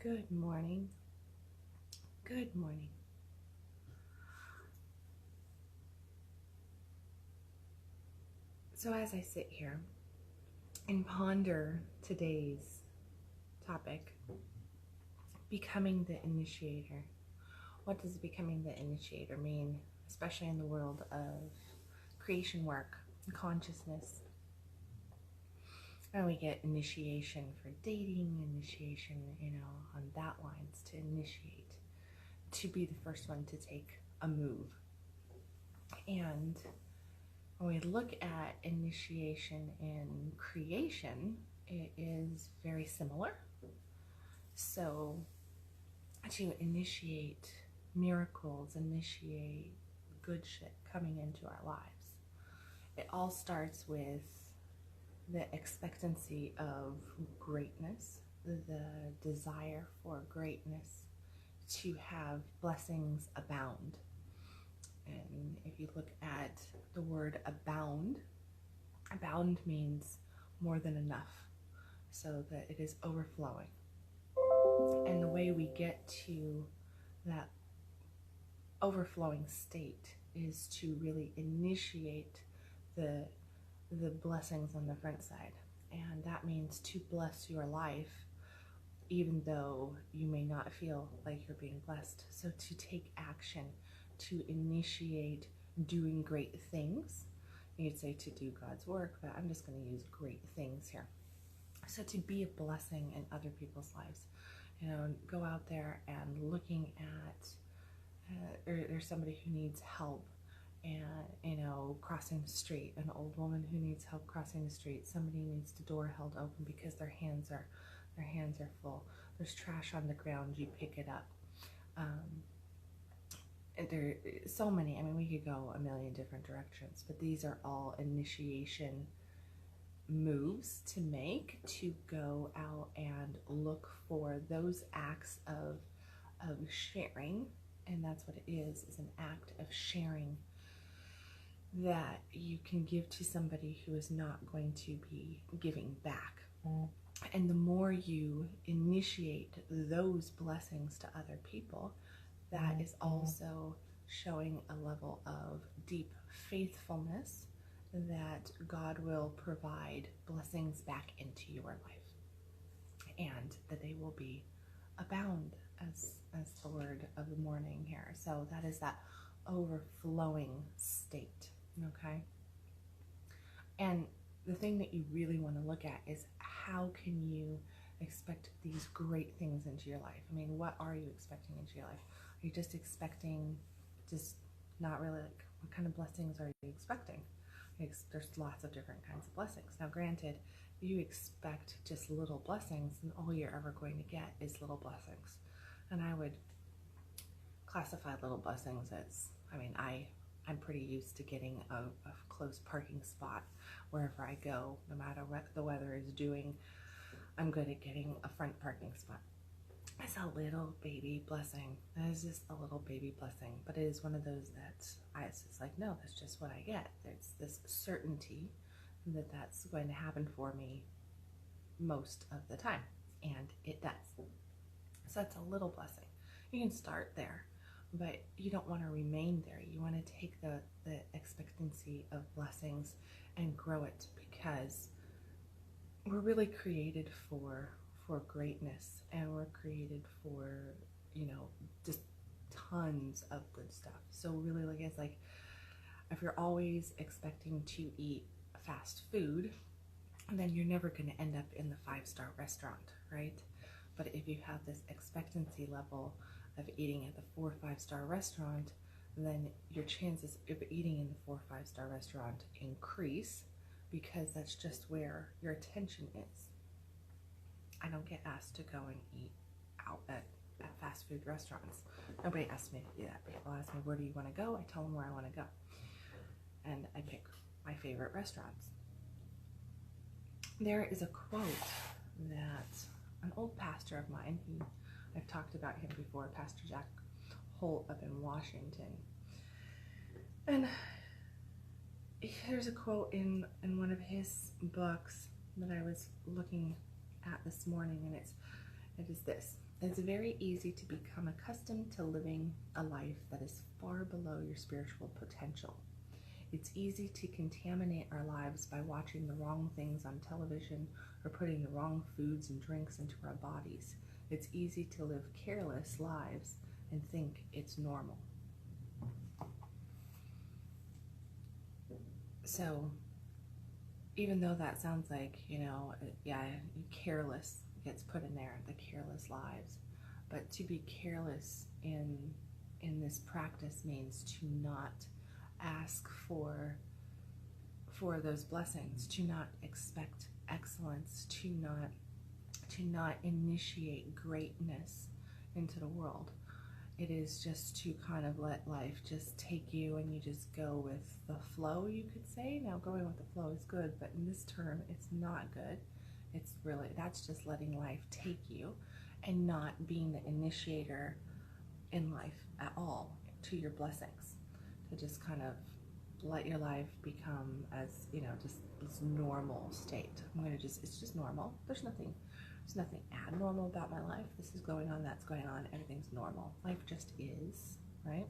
Good morning. Good morning. So as I sit here and ponder today's topic, becoming the initiator, what does becoming the initiator mean, especially in the world of creation work, consciousness? And we get initiation for dating, initiation, on that lines, to initiate, to be the first one to take a move. And when we look at initiation in creation, it is very similar. So to initiate miracles, initiate good shit coming into our lives, it all starts with the expectancy of greatness, the desire for greatness, to have blessings abound. And if you look at the word abound means more than enough, so that it is overflowing. And the way we get to that overflowing state is to really initiate the blessings on the front side. And that means to bless your life even though you may not feel like you're being blessed. So to take action, to initiate doing great things. You'd say to do God's work, but I'm just going to use great things here. So to be a blessing in other people's lives, go out there and looking at, there's somebody who needs help, and crossing the street, an old woman who needs help crossing the street. Somebody needs the door held open because their hands are full. There's trash on the ground, you pick it up. And there are so many. I mean, we could go a million different directions, but these are all initiation moves to make, to go out and look for those acts of sharing. And that's what it is an act of sharing that you can give to somebody who is not going to be giving back. And the more you initiate those blessings to other people, that is also showing a level of deep faithfulness that God will provide blessings back into your life, and that they will be abound, as the word of the morning here. So that is that overflowing state, okay? And the thing that you really want to look at is, how can you expect these great things into your life? I mean, what are you expecting into your life? Are you just expecting, just not really, like, what kind of blessings are you expecting? There's lots of different kinds of blessings. Now, granted, if you expect just little blessings, then all you're ever going to get is little blessings. And I would classify little blessings as, I'm pretty used to getting a close parking spot wherever I go, no matter what the weather is doing. I'm good at getting a front parking spot. It's a little baby blessing. That is just a little baby blessing, but it is one of those that it's just like, no, that's just what I get. There's this certainty that that's going to happen for me most of the time, and it does. So that's a little blessing. You can start there, but you don't want to remain there. You want to take the expectancy of blessings and grow it, because we're really created for greatness, and we're created for, just tons of good stuff. So really, it's like, if you're always expecting to eat fast food, then you're never going to end up in the 5-star restaurant, right? But if you have this expectancy level of eating at the 4 or 5-star restaurant, then your chances of eating in the 4 or 5-star restaurant increase, because that's just where your attention is. I don't get asked to go and eat out at fast food restaurants. Nobody asks me to do that. People ask me, where do you want to go? I tell them where I want to go. And I pick my favorite restaurants. There is a quote that an old pastor of mine, I've talked about him before, Pastor Jack Holt up in Washington. And there's a quote in one of his books that I was looking at this morning, and it is this: It's very easy to become accustomed to living a life that is far below your spiritual potential. It's easy to contaminate our lives by watching the wrong things on television or putting the wrong foods and drinks into our bodies. It's easy to live careless lives and think it's normal. So even though that sounds like, yeah, careless gets put in there, the careless lives, but to be careless in this practice means to not ask for those blessings, to not expect excellence, to not initiate greatness into the world. It is just to kind of let life just take you, and you just go with the flow, you could say. Now, going with the flow is good, but in this term, it's not good. It's really, that's just letting life take you and not being the initiator in life at all to your blessings. To just kind of let your life become as, just this normal state. It's just normal. There's nothing abnormal about my life. This is going on, that's going on, everything's normal. Life just is, right?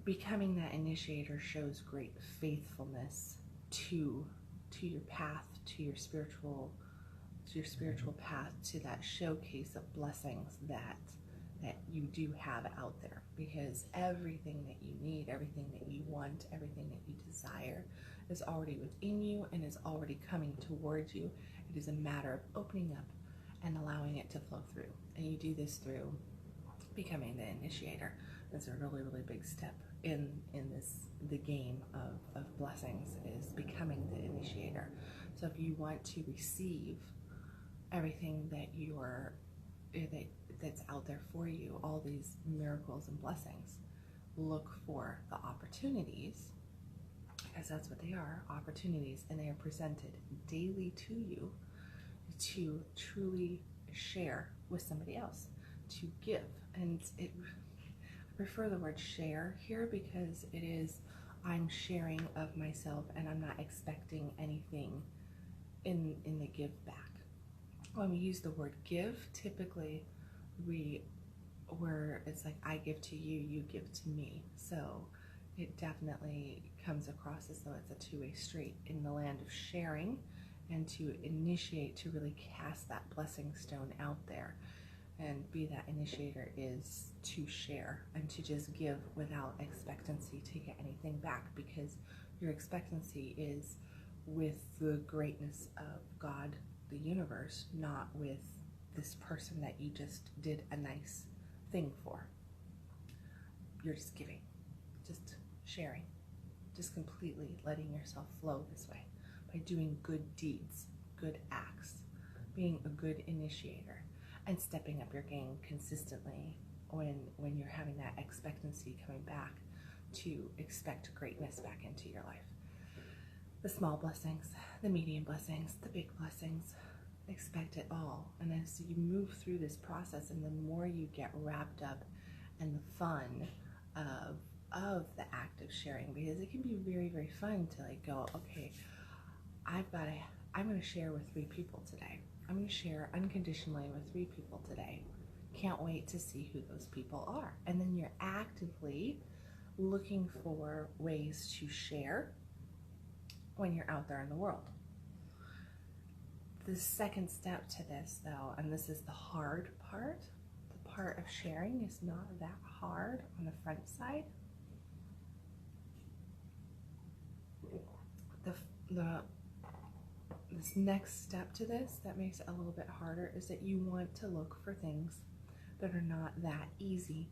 Becoming that initiator shows great faithfulness to your path, to your spiritual path, to that showcase of blessings that you do have out there, because everything that you need, everything that you want, everything that you desire is already within you and is already coming towards you. It is a matter of opening up and allowing it to flow through. And you do this through becoming the initiator. That's a really, really big step in the game of blessings, is becoming the initiator. So if you want to receive everything that's out there for you, all these miracles and blessings, look for the opportunities, because that's what they are, opportunities, and they are presented daily to you to truly share with somebody else, to give. And I prefer the word share here, because it is, I'm sharing of myself and I'm not expecting anything in the give back. When we use the word give, typically it's like, I give to you, you give to me. So it definitely comes across as though it's a two-way street in the land of sharing, and to initiate, to really cast that blessing stone out there and be that initiator, is to share and to just give without expectancy to get anything back, because your expectancy is with the greatness of God, the universe, not with this person that you just did a nice thing for. You're just giving, just sharing, just completely letting yourself flow this way by doing good deeds, good acts, being a good initiator, and stepping up your game consistently when you're having that expectancy coming back, to expect greatness back into your life. The small blessings, the medium blessings, the big blessings, expect it all. And as you move through this process, and the more you get wrapped up in the fun of the act of sharing, because it can be very, very fun to like go, okay, I'm going to share with 3 people today. I'm going to share unconditionally with 3 people today. Can't wait to see who those people are. And then you're actively looking for ways to share when you're out there in the world. The second step to this, though, and this is the hard part, the part of sharing is not that hard on the front side. This next step to this that makes it a little bit harder is that you want to look for things that are not that easy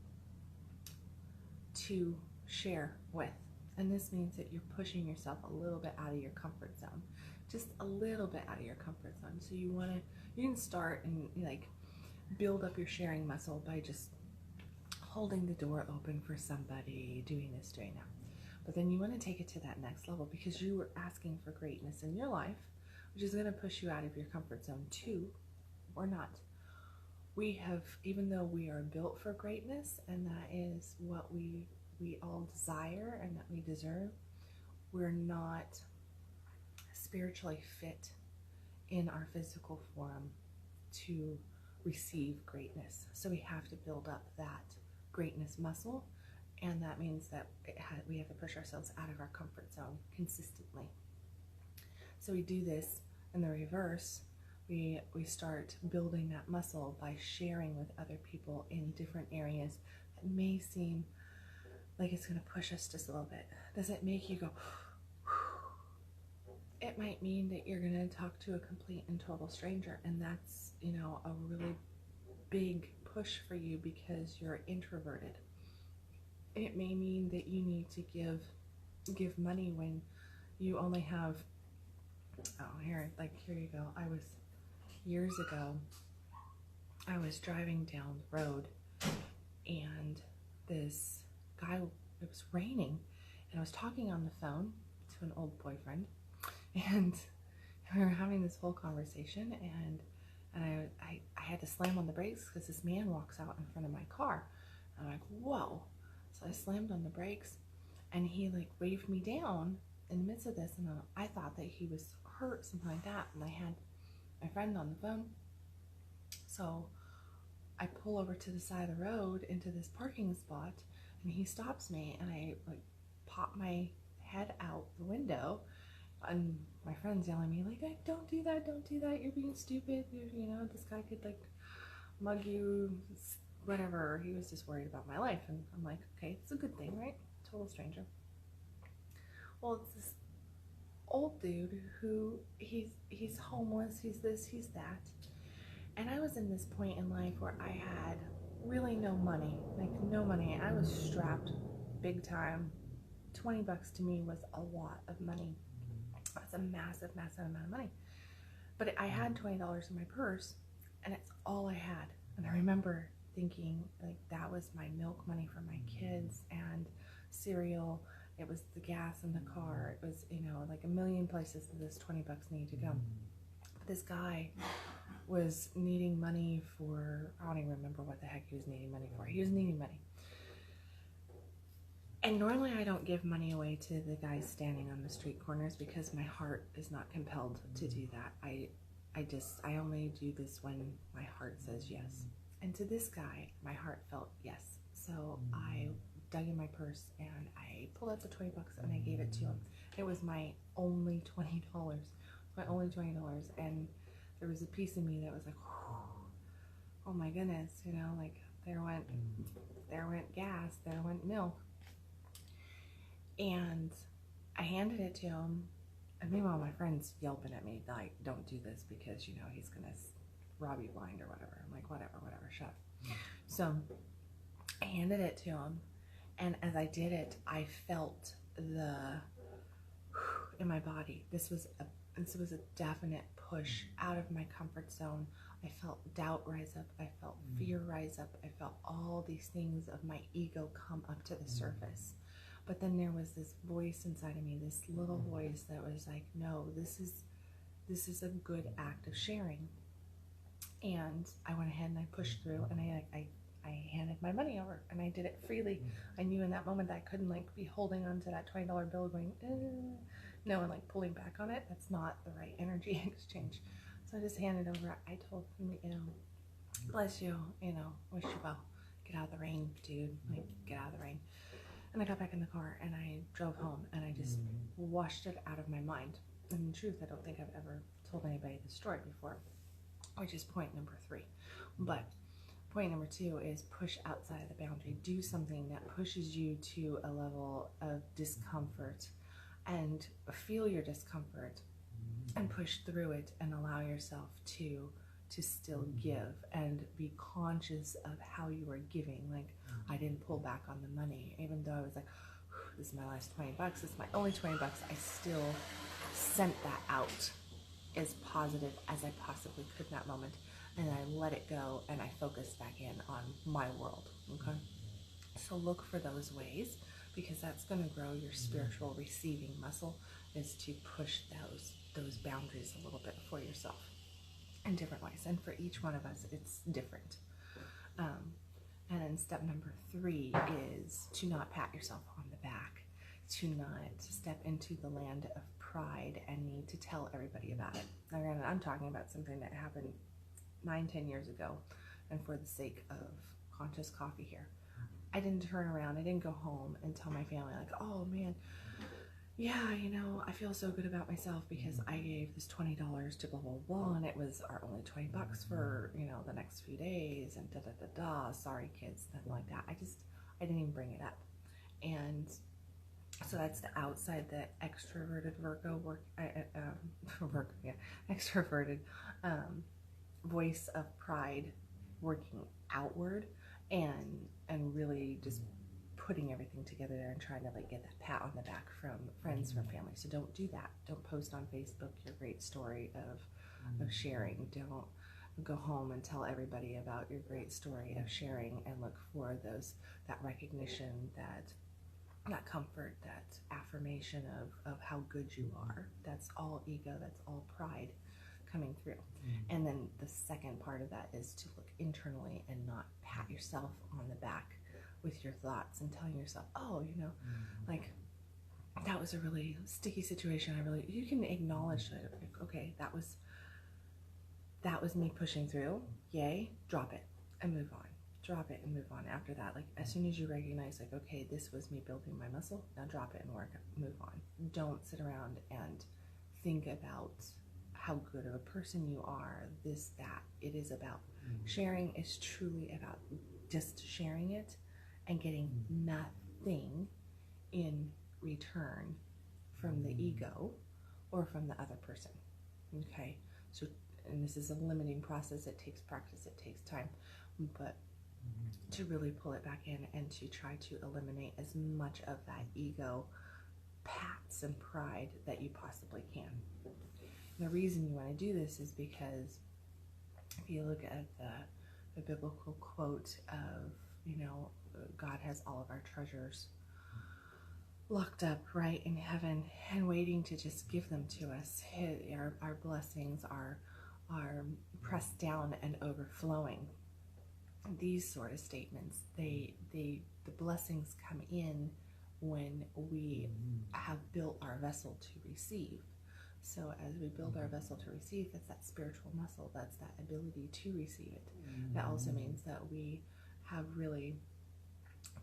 to share with. And this means that you're pushing yourself a little bit out of your comfort zone, just a little bit out of your comfort zone. So you can start and like build up your sharing muscle by just holding the door open for somebody, doing this, doing that. But then you want to take it to that next level, because you were asking for greatness in your life, which is going to push you out of your comfort zone too, or not. We have, even though we are built for greatness, and that is what we all desire and that we deserve, we're not spiritually fit in our physical form to receive greatness. So we have to build up that greatness muscle, and that means that we have to push ourselves out of our comfort zone consistently. So we do this in the reverse. We start building that muscle by sharing with other people in different areas that may seem like it's going to push us just a little bit. Does it make you go, it might mean that you're going to talk to a complete and total stranger, and that's, you know, a really big push for you because you're introverted. It may mean that you need to give money when you only have, here you go. Years ago, I was driving down the road, and this guy, it was raining, and I was talking on the phone to an old boyfriend, and we were having this whole conversation, and I had to slam on the brakes because this man walks out in front of my car. I'm like, whoa. So I slammed on the brakes, and he like waved me down in the midst of this, and I thought that he was hurt, something like that, and I had my friend on the phone. So I pull over to the side of the road into this parking spot, and he stops me, and I like pop my head out the window, and my friend's yelling at me like, don't do that, you're being stupid, you know, this guy could like mug you, whatever. He was just worried about my life, and I'm like, okay, it's a good thing, right? Total stranger. Well, it's this old dude who he's homeless, he's this, he's that, and I was in this point in life where I had really no money, like no money. I was strapped big time. $20 to me was a lot of money. That's a massive amount of money. But I had $20 in my purse, and it's all I had. And I remember thinking like that was my milk money for my kids and cereal. It was the gas in the car. It was, you know, like a million places that this $20 needed to go. But this guy was needing money for, I don't even remember what the heck he was needing money for. He was needing money. And normally I don't give money away to the guys standing on the street corners because my heart is not compelled to do that. I only do this when my heart says yes. And to this guy, my heart felt yes. So I dug in my purse and I pulled out the $20 and I gave it to him. It was my only $20. And there was a piece of me that was like, oh my goodness, you know, like there went gas, there went milk. And I handed it to him, and meanwhile my friend's yelping at me like, don't do this because, you know, he's gonna rob you blind or whatever. I'm like, whatever, shut up. So I handed it to him, and as I did it, I felt in my body. This was a definite push out of my comfort zone. I felt doubt rise up. I felt fear rise up. I felt all these things of my ego come up to the surface. But then there was this voice inside of me, this little voice that was like, no, this is a good act of sharing. And I went ahead and I pushed through, and I handed my money over, and I did it freely. I knew in that moment that I couldn't like be holding on to that $20 bill going, no, and like pulling back on it. That's not the right energy exchange. So I just handed over. I told him, you know, bless you, you know, wish you well. Get out of the rain, dude. Like, get out of the rain. And I got back in the car and I drove home, and I just washed it out of my mind. And in truth, I don't think I've ever told anybody this story before, which is point number 3. But point number 2 is push outside of the boundary. Do something that pushes you to a level of discomfort, and feel your discomfort and push through it, and allow yourself to still give and be conscious of how you are giving. Like, I didn't pull back on the money, even though I was like, this is my last $20, this is my only $20. I still sent that out as positive as I possibly could in that moment, and I let it go, and I focused back in on my world. Okay, so look for those ways, because that's going to grow your spiritual receiving muscle, is to push those boundaries a little bit for yourself in different ways. And for each one of us, it's different. And then step number 3 is to not pat yourself on the back, to not step into the land of pride and need to tell everybody about it. Now, granted, I'm talking about something that happened 9-10 years ago, and for the sake of conscious coffee here, I didn't turn around, I didn't go home and tell my family like, oh man, yeah, you know, I feel so good about myself because I gave this $20 to blah, blah, blah, and it was our only $20 for, you know, the next few days, and da, da, da, da, sorry kids, nothing like that. I didn't even bring it up. And so that's the outside, the extroverted Virgo Virgo, yeah, extroverted voice of pride working outward and really just putting everything together there and trying to like get that pat on the back from friends, from family. So don't do that. Don't post on Facebook your great story of sharing. Don't go home and tell everybody about your great story of sharing, and look for that recognition, that comfort, that affirmation of how good you are. That's all ego, that's all pride coming through. And then the second part of that is to look internally and not pat yourself on the back with your thoughts and telling yourself, oh, you know, like that was a really sticky situation. You can acknowledge that, like, okay, that was me pushing through. Yay, drop it and move on. Drop it and move on after that. Like as soon as you recognize like, okay, this was me building my muscle, now drop it and move on. Don't sit around and think about how good of a person you are, this, that. It is about sharing is truly about just sharing it and getting nothing in return from the ego or from the other person. Okay, so, and this is a limiting process. It takes practice, it takes time, but to really pull it back in and to try to eliminate as much of that ego pats and pride that you possibly can. And the reason you want to do this is because if you look at the biblical quote of, you know, God has all of our treasures locked up right in heaven and waiting to just give them to us. Our blessings are pressed down and overflowing. These sort of statements, the blessings come in when we have built our vessel to receive. So as we build our vessel to receive, that's that spiritual muscle, that's that ability to receive it. That also means that we have really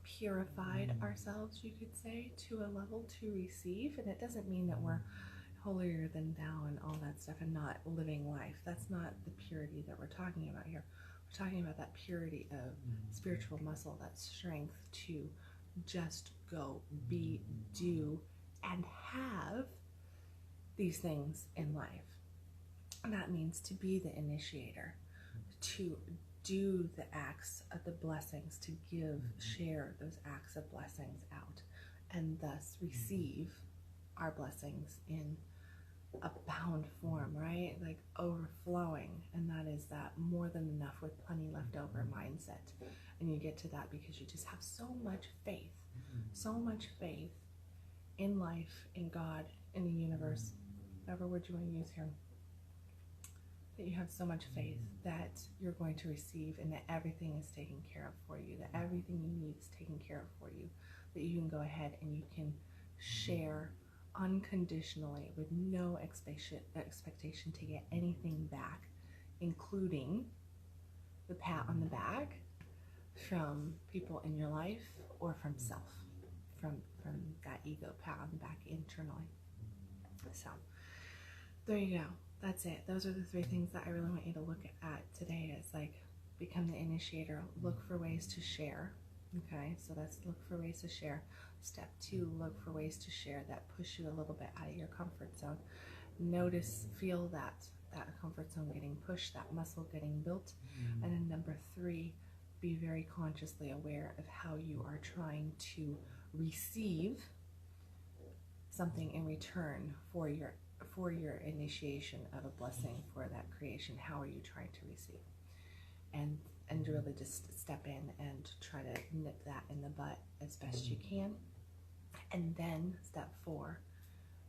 purified ourselves, you could say, to a level to receive. And it doesn't mean that we're holier than thou and all that stuff and not living life. That's not the purity that we're talking about here. We're talking about that purity of spiritual muscle, that strength to just go, be, do, and have these things in life. And that means to be the initiator, to do the acts of the blessings, to give, share those acts of blessings out, and thus receive our blessings in a bound form, right? Like overflowing. And that is that more than enough with plenty left over mindset. And you get to that because you just have so much faith in life, in God, in the universe, whatever word you want to use here, that you have so much faith that you're going to receive, and that everything is taken care of for you, that everything you need is taken care of for you, that you can go ahead and you can share unconditionally with no expectation to get anything back, including the pat on the back from people in your life or from self, from that ego pat on the back internally. So there you go. That's it. Those are the 3 things that I really want you to look at today. Is like, become the initiator, look for ways to share. Okay, so that's look for ways to share. Step 2, look for ways to share that push you a little bit out of your comfort zone. Notice, feel that comfort zone getting pushed, that muscle getting built. And then number 3, be very consciously aware of how you are trying to receive something in return for your initiation of a blessing, for that creation. How are you trying to receive? And really just step in and try to nip that in the butt as best you can. And then step 4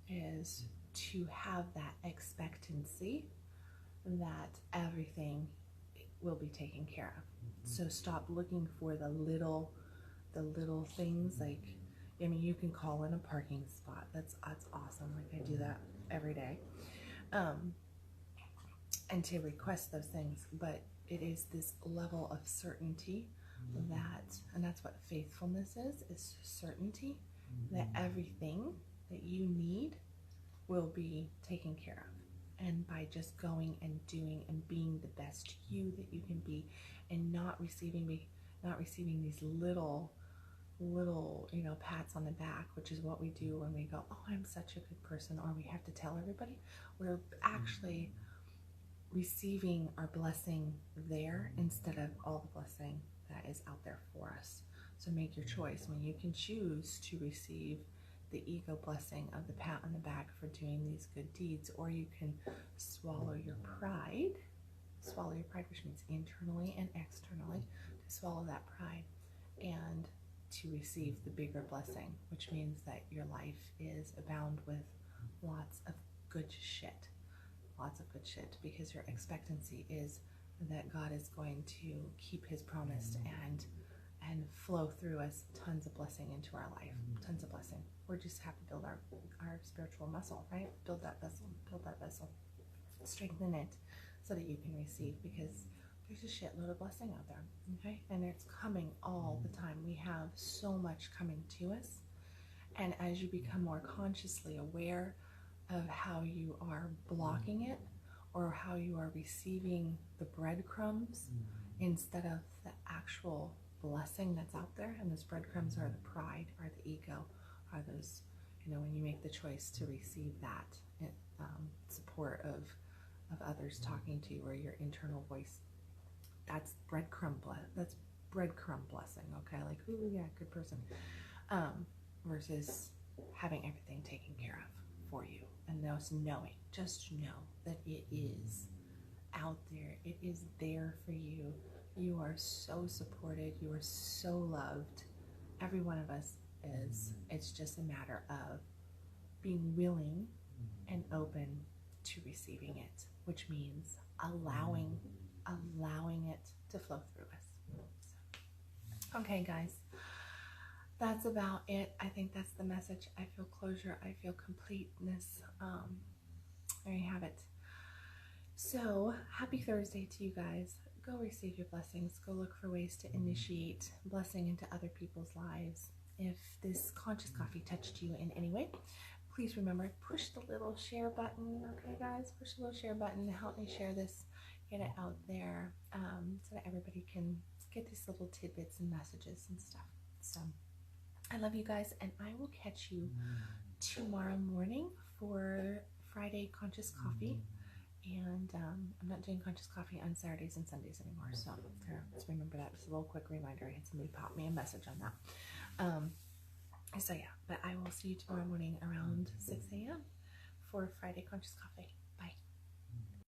is to have that expectancy that everything will be taken care of. So stop looking for the little things. Like, I mean, you can call in a parking spot. That's awesome. Like, I do that every day. And to request those things, but it is this level of certainty that, and that's what faithfulness is certainty that everything that you need will be taken care of. And by just going and doing and being the best you that you can be, and not receiving these little, pats on the back, which is what we do when we go, oh, I'm such a good person, or we have to tell everybody. We're actually receiving our blessing there instead of all the blessing that is out there for us. So make your choice. When you can choose to receive the ego blessing of the pat on the back for doing these good deeds, or you can swallow your pride, which means internally and externally, to swallow that pride and to receive the bigger blessing, which means that your life is abound with lots of good shit. Because your expectancy is that God is going to keep his promise and flow through us tons of blessing into our life, tons of blessing. We just have to build our spiritual muscle, right? Build that vessel, strengthen it so that you can receive, because there's a shitload of blessing out there, okay? And it's coming all the time. We have so much coming to us. And as you become more consciously aware of how you are blocking it, or how you are receiving the breadcrumbs instead of the actual blessing that's out there, and those breadcrumbs are the pride, are the ego, are those, when you make the choice to receive that support of others talking to you, or your internal voice, that's breadcrumb blessing, okay? Like, ooh, yeah, good person, versus having everything taken care of for you. And just know that it is out there. It is there for you. You are so supported. You are so loved. Every one of us is. It's just a matter of being willing and open to receiving it, which means allowing it to flow through us. So, okay, guys. That's about it. I think that's the message. I feel closure. I feel completeness. There you have it. So happy Thursday to you guys. Go receive your blessings. Go look for ways to initiate blessing into other people's lives. If this conscious coffee touched you in any way, please remember, push the little share button. Okay, guys, push the little share button to help me share this, get it out there, so that everybody can get these little tidbits and messages and stuff. So I love you guys, and I will catch you tomorrow morning for Friday Conscious Coffee. And I'm not doing Conscious Coffee on Saturdays and Sundays anymore, so let's remember that. Just a little quick reminder. I had somebody pop me a message on that. So yeah, but I will see you tomorrow morning around 6 a.m. for Friday Conscious Coffee.